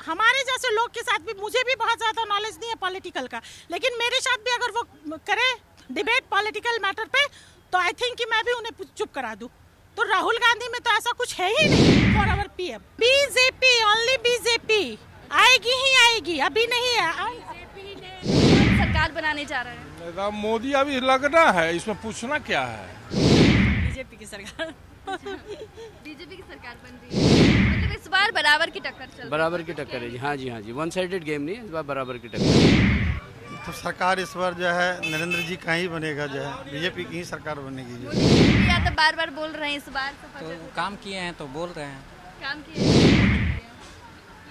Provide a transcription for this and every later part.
हमारे जैसे लोग के साथ भी, मुझे भी बहुत ज़्यादा नॉलेज नहीं है पॉलिटिकल का, लेकिन मेरे साथ भी अगर वो करे डिबेट पॉलिटिकल मैटर पे, तो आई थिंक कि मैं भी उन्हें चुप करा दूं। तो राहुल गांधी में तो ऐसा कुछ है ही नहीं for our PM. BJP, only BJP आएगी ही आएगी, अभी नहीं है। सरकार बनाने जा रहे हैं मोदी, अभी लगना है, इसमें पूछना क्या है। बीजेपी की सरकार बीजेपी की सरकार बन रही है, मतलब इस बार बराबर की टक्कर चल रही है। बराबर की टक्कर है जी। हाँ जी, हाँ जी, वन साइडेड गेम नहीं है, इस बार बराबर की टक्कर। तो सरकार इस बार जो है नरेंद्र जी का ही बनेगा, जो है बीजेपी की ही सरकार बनेगी। जो या तो बार बार बोल रहे हैं इस बार तो काम किए हैं तो बोल रहे हैं, काम किए।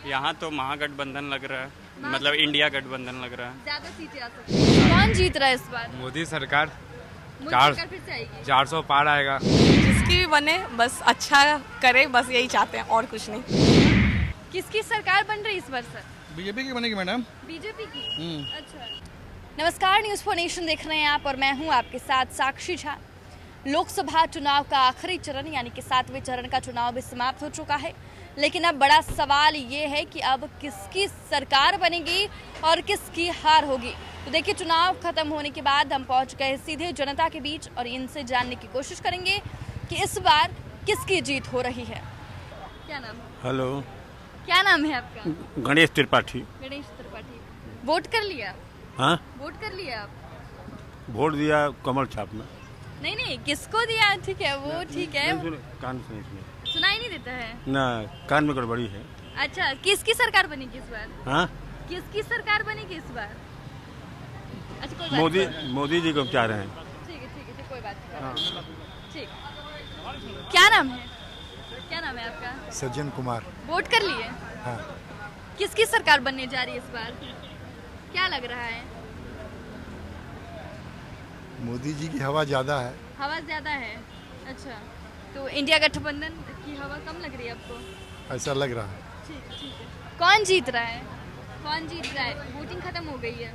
यहाँ तो महागठबंधन लग रहा है, मतलब इंडिया गठबंधन लग रहा है। ज्यादा सीटें आ सकती हैं। कौन जीत रहा है इस बार? मोदी सरकार, मोदी सरकार फिर से आएगी। 400 पार आएगा। जिसकी भी बने बस अच्छा करे, बस यही चाहते हैं और कुछ नहीं। किसकी सरकार बन रही इस बार सर? बीजेपी की बनेगी मैडम। बीजेपी की? अच्छा। नमस्कार, न्यूज़ फॉर नेशन देख रहे हैं आप और मैं हूं आपके साथ साक्षी झा। लोकसभा चुनाव का आखिरी चरण यानी कि 7वें चरण का चुनाव भी समाप्त हो चुका है, लेकिन अब बड़ा सवाल ये है कि अब किसकी सरकार बनेगी और किसकी हार होगी। तो देखिए, चुनाव खत्म होने के बाद हम पहुंच गए सीधे जनता के बीच और इनसे जानने की कोशिश करेंगे कि इस बार किसकी जीत हो रही है। क्या नाम है? हेलो, क्या नाम है आपका? गणेश त्रिपाठी। गणेश त्रिपाठी। वोट कर लिया? हाँ, वोट कर लिया आप? वोट दिया कमल छाप में। नहीं नहीं, किसको दिया? ठीक है, वो ठीक है। कान से नहीं सुने। सुनाई नहीं देता है ना, कान में गड़बड़ी है। अच्छा, किसकी सरकार बनेगी इस बार? हाँ, किसकी सरकार बनेगी इस बार? अच्छा, कोई बात मोदी, नहीं। मोदी जी को चाह रहे हैं। ठीक है, ठीक है, कोई बात नहीं। ठीक। क्या नाम है? क्या नाम है आपका? सज्जन कुमार। वोट कर लिए? हाँ। किसकी सरकार बनने जा रही है इस बार? क्या लग रहा है? मोदी जी की हवा ज्यादा है। हवा ज्यादा है? अच्छा, तो इंडिया गठबंधन की हवा कम लग रही है आपको? ऐसा लग रहा है। ठीक है। कौन जीत रहा है? कौन जीत रहा है? वोटिंग खत्म हो गई है।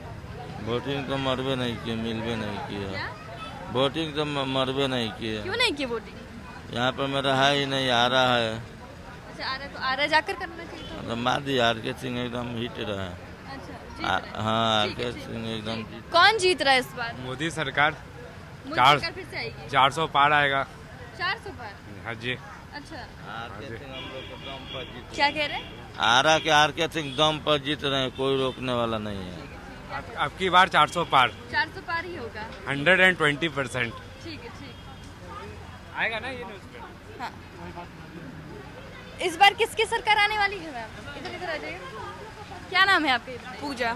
वोटिंग तो मरबे नहीं किए, मिलबे नहीं किए। क्या? वोटिंग तो मरबे नहीं किए। क्यों नहीं की वोटिंग? यहाँ पर मेरा है ही नहीं, आ रहा है। अच्छा, आ रहा तो आ रहा, जाकर करना चाहिए था। मतलब मादी आर के सिंह एकदम हिट रहा है। अच्छा, जीत रहा है। हाँ, आर ठीक है, के ठीक सिंह एकदम कौन जीत रहा है इस बार? मोदी सरकार, मोदी सरकार फिर से आएगी। 400 पार आएगा। 400 पार? हाँ जी। अच्छा, आर के सिंह हम लोग को दम पर जीत। क्या कह रहे हैं? आर के सिंह दम पर जीत रहे हैं, कोई रोकने वाला नहीं है। अब की बार 400 पार, 400 पार ही होगा। 120%। ठीक है, ठीक आएगा ना ये न्यूज़ पे। हाँ। इस बार किसकी सरकार आने वाली है मैम? इधर इधर आ जाइए। क्या नाम है आपके? पूजा।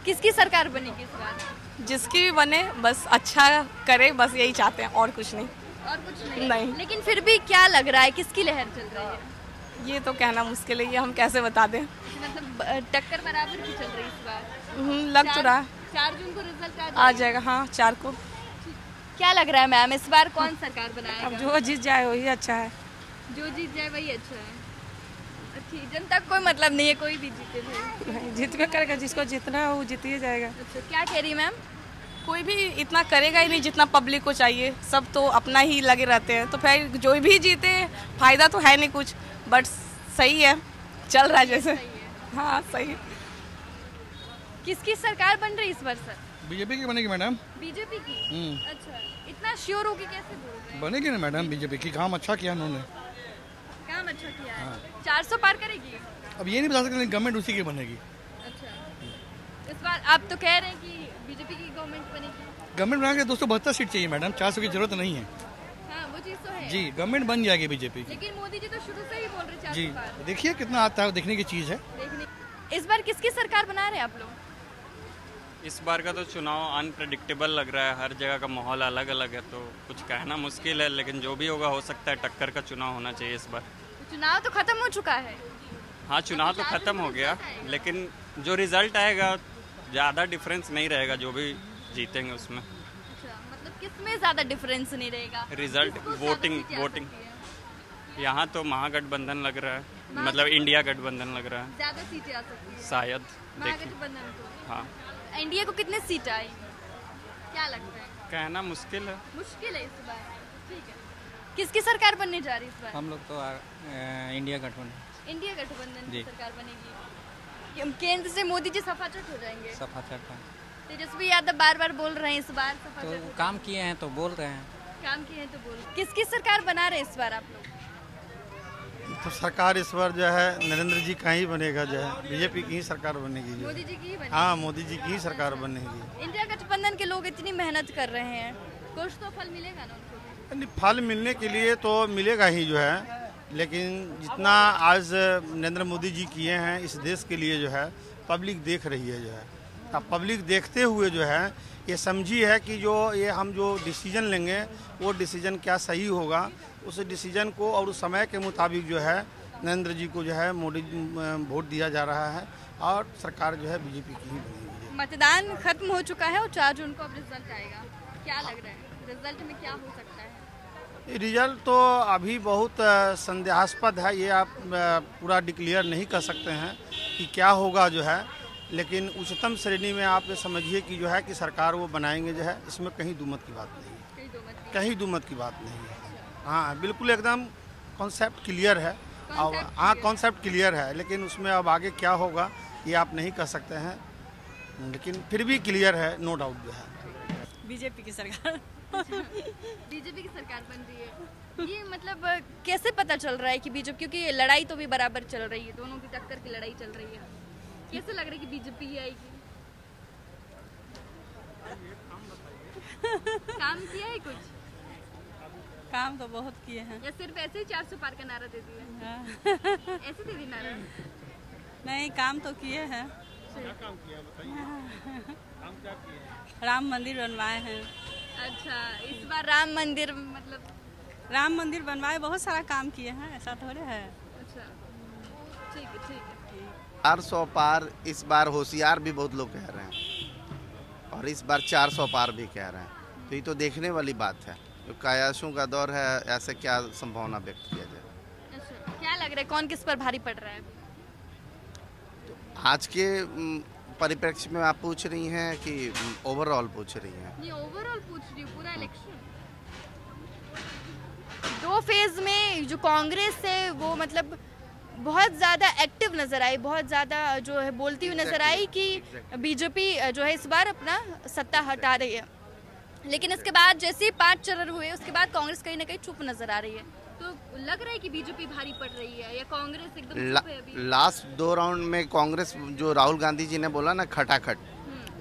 किसकी सरकार बनेगी इस बार? जिसकी भी बने बस अच्छा करे, बस यही चाहते हैं और कुछ नहीं। और कुछ नहीं? नहीं। लेकिन फिर भी क्या लग रहा है, किसकी लहर चल रही है? ये तो कहना मुश्किल है, ये हम कैसे बता दें। मतलब टक्कर बराबर की चल रही है इस बार? लग तो रहा है 4 जून को रिजल्ट आ जाएगा। हाँ, 4 को। क्या लग रहा है मैम, इस बार कौन सरकार बनाएगा? अब जो जीत जाए वही अच्छा है। जो जीत जाए वही अच्छा है। अच्छी जनता को कोई मतलब नहीं है, कोई भी जीते भाई। जीतबे करेगा, जिसको जीतना है वो जीत ही जाएगा। अच्छा, क्या कह रही मैम? कोई भी इतना करेगा ही नहीं जितना पब्लिक को चाहिए, सब तो अपना ही लगे रहते हैं, तो फिर जो भी जीते फायदा तो है नहीं कुछ, बट सही है, चल रहा है जैसे। हाँ, सही है। किसकी सरकार बन रही इस बार सर? बीजेपी की बनेगी मैडम। बीजेपी की? अच्छा, इतना श्योर होके कैसे बोल रहे हैं? बनेगी ना मैडम, बीजेपी की काम अच्छा किया उन्होंने। काम अच्छा किया है। 400 पार करेगी? अब ये नहीं बता सकते, गवर्नमेंट उसी की बनेगी। अच्छा, इस बार आप तो कह रहे हैं कि बीजेपी की गवर्नमेंट बनेगी। गवर्नमेंट बना के 272 सीट चाहिए मैडम, 400 की जरूरत नहीं है। हाँ, वो चीज़ तो है जी, गवर्नमेंट बन जाएगी बीजेपी की। लेकिन मोदी जी तो शुरू से ही बोल रहे 400 जी, पार। देखिए कितना आता है, देखने की चीज़ है। इस बार किसकी सरकार बना रहे हैं आप लोग? इस बार का तो चुनाव अनप्रेडिक्टेबल लग रहा है, हर जगह का माहौल अलग अलग है, तो कुछ कहना मुश्किल है, लेकिन जो भी होगा हो सकता है टक्कर का चुनाव होना चाहिए इस बार। चुनाव तो खत्म हो चुका है। हाँ, चुनाव तो खत्म हो गया, लेकिन जो रिजल्ट आएगा ज़्यादा डिफरेंस नहीं रहेगा, जो भी जीतेंगे उसमें। अच्छा, मतलब किसमें ज़्यादा डिफरेंस नहीं रहेगा? रिजल्ट किसको वोटिंग ज़्यादा सीटें आ वोटिंग सकती हैं? यहाँ तो महागठबंधन लग रहा है, मतलब इंडिया गठबंधन लग रहा है, ज़्यादा सीटें आ सकती हैं शायद। देखिए, महागठबंधन को। हाँ, एनडीए को कितने सीट आई? क्या लगता है? कहना मुश्किल है। मुश्किल है इस बार। ठीक है, किसकी सरकार बनने जा रही है इस बार? हम लोग तो इंडिया गठबंधन। इंडिया गठबंधन की जी। सरकार बनेगी। केंद्र से मोदी जी सफाचट हो जाएंगे। सफाचट है। तेजस्वी यादव बार बार बोल रहे हैं इस बार तो सफाचट हो काम किए हैं तो बोल रहे हैं। जाएंगे। काम किए हैं तो बोल। किसकी सरकार बना रहे हैं इस बार आप लोग? तो सरकार इस बार जो है नरेंद्र जी का ही बनेगा, जो है बीजेपी की ही सरकार बनेगी जो मोदी जी की ही बनेगी। हाँ, मोदी जी की ही सरकार बनेगी। इंडिया गठबंधन के लोग इतनी मेहनत कर रहे हैं, कुछ तो फल मिलेगा ना उनको भी। नहीं, फल मिलने के लिए तो मिलेगा ही जो है, लेकिन जितना आज नरेंद्र मोदी जी किए हैं इस देश के लिए जो है पब्लिक देख रही है जो है। अब पब्लिक देखते हुए जो है ये समझी है कि जो ये हम जो डिसीजन लेंगे वो डिसीजन क्या सही होगा, उस डिसीजन को और उस समय के मुताबिक जो है नरेंद्र जी को जो है मोदी वोट दिया जा रहा है और सरकार जो है बीजेपी की ही बनेगी। मतदान खत्म हो चुका है और 4 जून को अब रिजल्ट आएगा। क्या लग रहा है रिजल्ट में क्या हो सकता है? रिजल्ट तो अभी बहुत संदेहास्पद है, ये आप पूरा डिक्लेयर नहीं कर सकते हैं कि क्या होगा जो है, लेकिन उच्चतम श्रेणी में आप ये समझिए कि जो है कि सरकार वो बनाएंगे जो है, इसमें कहीं दुमत की बात नहीं है, कहीं दुमत की बात नहीं है। हाँ, बिल्कुल एकदम कॉन्सेप्ट क्लियर है। हाँ, कॉन्सेप्ट क्लियर है, लेकिन उसमें अब आगे क्या होगा ये आप नहीं कह सकते हैं, लेकिन फिर भी क्लियर है, नो डाउट जो है। बीजेपी की सरकार। बीजेपी की सरकार बन रही है। ये मतलब कैसे पता चल रहा है कि बीजेपी, क्योंकि लड़ाई तो भी बराबर चल रही है, दोनों की टक्कर की लड़ाई चल रही है, कैसे लग रहा है कि बीजेपी ही आएगी? काम किया है कुछ? काम तो बहुत किए हैं। या सिर्फ ऐसे ही 400 पार का नारा दे दिया? ऐसे दे दी नारा? नहीं, काम तो किए हैं। राम मंदिर बनवाए हैं। अच्छा, इस बार राम मंदिर मतलब राम मंदिर बनवाए, बहुत सारा काम किए हैं, ऐसा थोड़े है। अच्छा, ठीक है, ठीक है। 400 पार इस बार होशियार भी बहुत लोग कह रहे हैं और इस बार 400 पार भी कह रहे हैं, तो ये तो देखने वाली बात है। तो कायासों का दौर है, ऐसे क्या संभावना व्यक्त किया जाए? अच्छा, क्या लग रहा है कौन किस पर भारी पड़ रहा है? तो आज के परिप्रेक्ष्य में आप पूछ रही हैं कि ओवरऑल पूछ रही हैं? ये ओवरऑल पूछ रही हूँ, पूरा इलेक्शन 2 फेज में जो कांग्रेस है वो मतलब बहुत ज़्यादा एक्टिव नज़र आई, बहुत ज़्यादा जो है बोलती हुई नज़र आई कि बीजेपी जो है इस बार अपना सत्ता हटा रही है, लेकिन इसके बाद जैसे ही 5 चरण हुए उसके बाद कांग्रेस कहीं ना कहीं चुप नज़र आ रही है। तो लग रहा है कि बीजेपी भारी पड़ रही है या कांग्रेस एकदम चुप है अभी? लास्ट 2 राउंड में कांग्रेस, जो राहुल गांधी जी ने बोला ना खटाखट,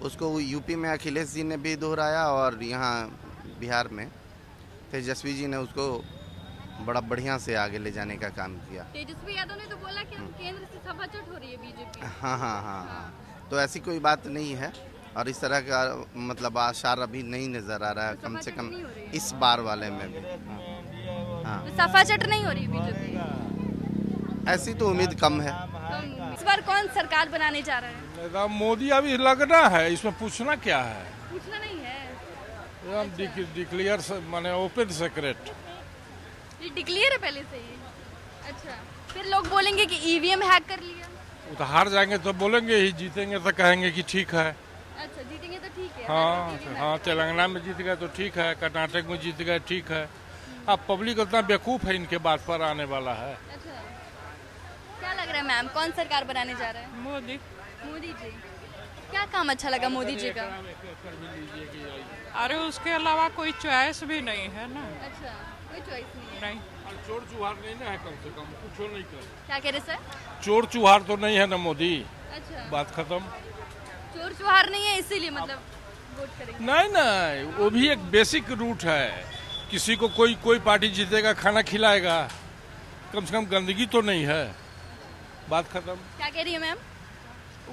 उसको यूपी में अखिलेश जी ने भी दोहराया और यहाँ बिहार में तेजस्वी जी ने उसको बड़ा बढ़िया से आगे ले जाने का काम किया। तेजस्वी यादव ने तो बोला कि केंद्र से सफाचट हो रही है बीजेपी। हाँ, तो ऐसी कोई बात नहीं है और इस तरह का मतलब आसार अभी नहीं नजर आ रहा है, कम से कम इस बार वाले में भी। हाँ, तो सफाचट नहीं हो रही बीजेपी? ऐसी तो उम्मीद कम है। इस बार कौन सरकार बनाने जा रहा है? मोदी अभी लगना है, इसमें पूछना क्या है? पूछना नहीं है, डिक्लेयर माने ओपन सीक्रेट। ये डिक्लेयर है पहले से ही। अच्छा, फिर लोग बोलेंगे कि ईवीएम हैक कर लिया। वो तो हार जाएंगे तो बोलेंगे ही, जीतेंगे तो कहेंगे कि ठीक है। अच्छा, जीतेंगे तो ठीक है। हाँ, तेलंगाना में जीत गए तो ठीक है, कर्नाटक में जीत गए ठीक है। अब पब्लिक उतना बेवकूफ़ है, इनके बात पर आने वाला है। अच्छा, क्या लग रहा है मैम, कौन सरकार बनाने जा रहा है? मोदी। मोदी जी, क्या काम अच्छा लगा मोदी जी का? अरे उसके अलावा कोई चॉइस भी नहीं है ना। अच्छा, कोई चॉइस नहीं है? नहीं, चोर चुहार नहीं ना है, कम से कम कुछ नहीं कर। क्या कह रहे सर? चोर चुहार तो नहीं है ना मोदी। अच्छा, बात खत्म। चोर चुहार नहीं है इसीलिए मतलब वोट करेंगे? नहीं, वो भी एक बेसिक रूट है। किसी को कोई पार्टी जीतेगा, खाना खिलाएगा, कम से कम गंदगी तो नहीं है। बात खत्म। क्या कह रही है मैम?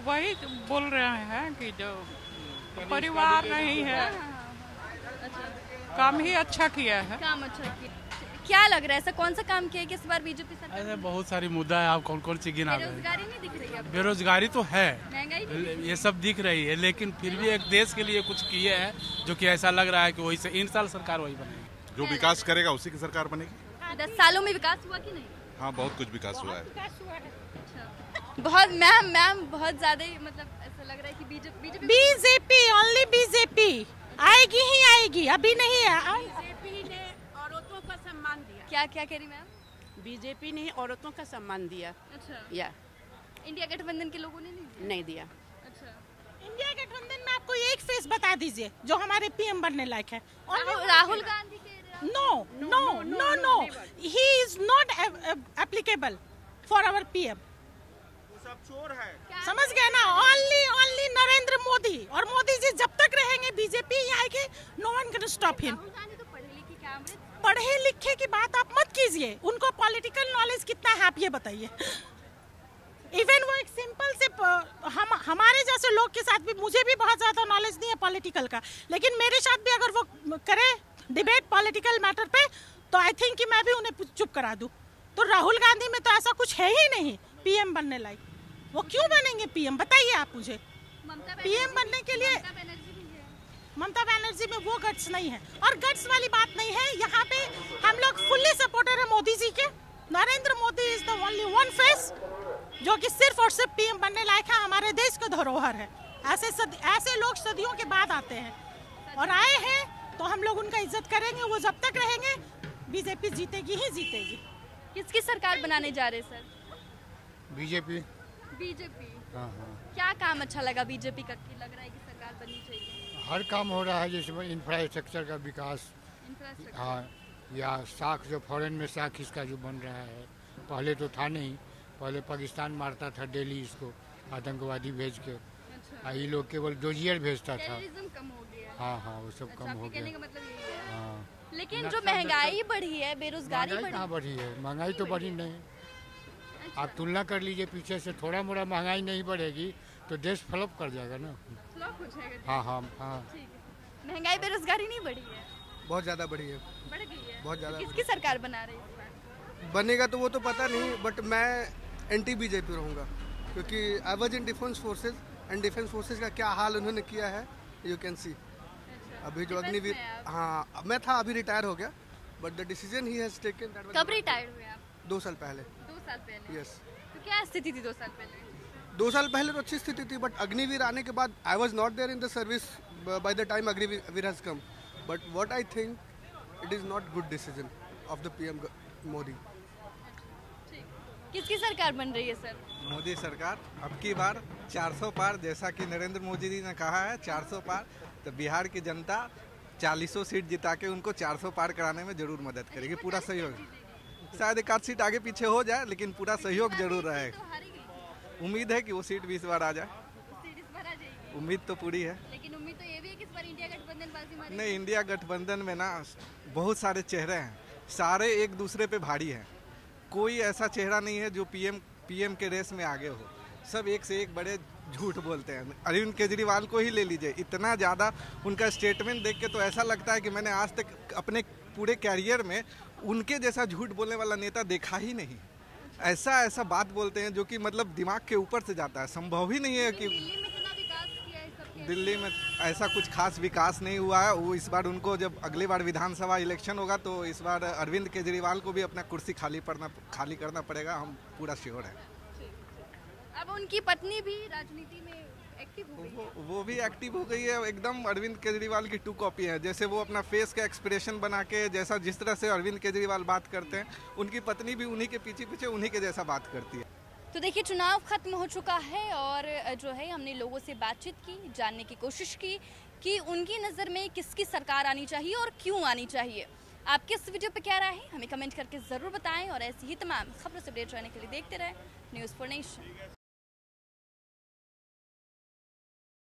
वही बोल रहे हैं कि जो परिवार नहीं है। अच्छा, काम ही अच्छा किया है। काम अच्छा किया। क्या लग रहा है, ऐसा कौन सा काम किया है कि इस बार बीजेपी सरकार? ऐसे बहुत सारी मुद्दा है, आप कौन कौन सी गिना रहे हैं? बेरोजगारी नहीं दिख रही है? बेरोजगारी तो है, महंगाई ये सब दिख रही है, लेकिन फिर भी एक देश के लिए कुछ किए हैं जो कि ऐसा लग रहा है कि वही से इन साल सरकार वही बनेगी, जो विकास करेगा उसी की सरकार बनेगी। 10 सालों में विकास हुआ कि नहीं? हाँ, बहुत कुछ विकास हुआ है। बहुत मैम बहुत ज्यादा मतलब ऐसा लग रहा है कि बीजेपी ओनली बीजेपी आएगी ही आएगी, अभी नहीं है। बीजेपी ने औरतों का सम्मान दिया। क्या क्या कह रही मैम? बीजेपी ने औरतों का सम्मान दिया। अच्छा। या इंडिया गठबंधन के लोगों ने नहीं दिया। अच्छा। इंडिया गठबंधन में आपको एक फेस बता दीजिए जो हमारे पीएम बनने लायक है। Rahul Gandhi no no no no, he is not applicable for our PM. सब चोर है। समझ गए ना? ओनली नरेंद्र मोदी, और मोदी जी जब तक रहेंगे बीजेपी ही आएगी, no one can stop him. पढ़े लिखे की बात आप मत कीजिए, उनको पॉलिटिकल नॉलेज कितना है आप ये बताइए। इवन वो एक सिंपल से हमारे जैसे लोग के साथ भी, मुझे भी बहुत ज्यादा नॉलेज नहीं है पॉलिटिकल का, लेकिन मेरे साथ भी अगर वो करे डिबेट पॉलिटिकल मैटर पे, तो आई थिंक कि मैं भी उन्हें चुप करा दूं। तो राहुल गांधी में तो ऐसा कुछ है ही नहीं पीएम बनने लायक। वो क्यों बनेंगे पीएम, बताइए आप मुझे। पीएम बनने के लिए ममता बनर्जी में वो गट्स नहीं है, और गट्स वाली बात नहीं है। यहाँ पे हम लोग फुल्ली सपोर्टर है मोदी जी के। Narendra Modi is the only one face जो कि सिर्फ और सिर्फ पीएम बनने लायक है, हमारे देश का धरोहर है। ऐसे लोग सदियों के बाद आते हैं और आए हैं, तो हम लोग उनका इज्जत करेंगे। वो जब तक रहेंगे बीजेपी जीतेगी ही जीतेगी। किसकी सरकार बनाने जा रहे सर? बीजेपी। बीजेपी। हाँ हाँ। क्या काम अच्छा लगा बीजेपी का कि लग रहा है कि सरकार बननी चाहिए? हर काम हो रहा है, जैसे इंफ्रास्ट्रक्चर का विकास। हाँ, या साख जो फॉरेन में साख इसका जो बन रहा है, पहले तो था नहीं। पहले पाकिस्तान मारता था डेली इसको आतंकवादी भेज के। अच्छा। ये लोग केवल डोजियर भेजता था। कम हो गया। हाँ हाँ, वो सब कम हो गया। मतलब यही है। हाँ। लेकिन जो महंगाई बढ़ी है, बेरोजगारी बढ़ी, कहाँ बढ़ी है? महंगाई तो बढ़ी नहीं। अच्छा। आप तुलना कर लीजिए पीछे से, थोड़ा मोड़ा महंगाई नहीं बढ़ेगी तो देश फ्लॉप कर जाएगा ना। फ्लॉप हो जाएगा। हाँ हाँ हाँ। महंगाई बेरोजगारी नहीं बढ़ी है? बहुत ज़्यादा बढ़ी है। बढ़ गई है। बहुत ज़्यादा। किसकी सरकार बना रही है इस बार? बनेगा तो वो तो पता नहीं, बट मैं एंटी बीजेपी रहूँगा, क्योंकि I was in defence forces, and defence forces का क्या हाल उन्होंने किया है यू कैन सी। अभी जो अग्निवीर, हाँ मैं था, अभी रिटायर हो गया, but the decision he has taken that. कब रिटायर हुए आप? 2 साल पहले। 2 साल पहले? यस। तो क्या स्थिति थी 2 साल पहले? 2 साल पहले तो अच्छी स्थिति थी, बट अग्निवीर आने के बाद I was not there in the service by the time Agniveer has come, but what I think it is not good decision of the PM Modi. किसकी सरकार बन रही है सर? मोदी सरकार। अब की बार 400 पार, जैसा कि नरेंद्र मोदी जी ने कहा है 400 पार, तो बिहार की जनता 40 सीट जिता के उनको 400 पार कराने में जरूर मदद करेगी। पूरा सहयोग, शायद एक आध सीट आगे पीछे हो जाए, लेकिन पूरा सहयोग जरूर रहेगा। उम्मीद है कि वो सीट भी इस बार आ जाए। उम्मीद तो पूरी है, लेकिन उम्मीद तो ये भी है कि इस बार इंडिया गठबंधन बाजी मारेगी। नहीं, इंडिया गठबंधन में ना बहुत सारे चेहरे हैं, सारे एक दूसरे पे भारी हैं। कोई ऐसा चेहरा नहीं है जो पीएम के रेस में आगे हो। सब एक से एक बड़े झूठ बोलते हैं। अरविंद केजरीवाल को ही ले लीजिए, इतना ज़्यादा उनका स्टेटमेंट देख के तो ऐसा लगता है कि मैंने आज तक अपने पूरे कैरियर में उनके जैसा झूठ बोलने वाला नेता देखा ही नहीं। ऐसा बात बोलते हैं जो कि मतलब दिमाग के ऊपर से जाता है। संभव ही नहीं है कि दिल्ली में ऐसा कुछ खास विकास नहीं हुआ है। वो इस बार उनको, जब अगली बार विधानसभा इलेक्शन होगा तो इस बार अरविंद केजरीवाल को भी अपना कुर्सी खाली करना पड़ेगा, हम पूरा श्योर है। अब उनकी पत्नी भी राजनीति में एक्टिव हो गई। वो भी एक्टिव हो गई है एकदम। अरविंद केजरीवाल की 2 कॉपी है। जैसे वो अपना फेस का एक्सप्रेशन बना के, जिस तरह से अरविंद केजरीवाल बात करते हैं, उनकी पत्नी भी उन्हीं के पीछे उन्हीं के जैसा बात करती है। तो देखिए, चुनाव खत्म हो चुका है और जो है हमने लोगों से बातचीत की, जानने की कोशिश की कि उनकी नज़र में किसकी सरकार आनी चाहिए और क्यों आनी चाहिए। आपके इस वीडियो पे क्या राय है हमें कमेंट करके ज़रूर बताएं, और ऐसी ही तमाम खबरों से अपडेट रहने के लिए देखते रहें न्यूज़ फॉर नेशन।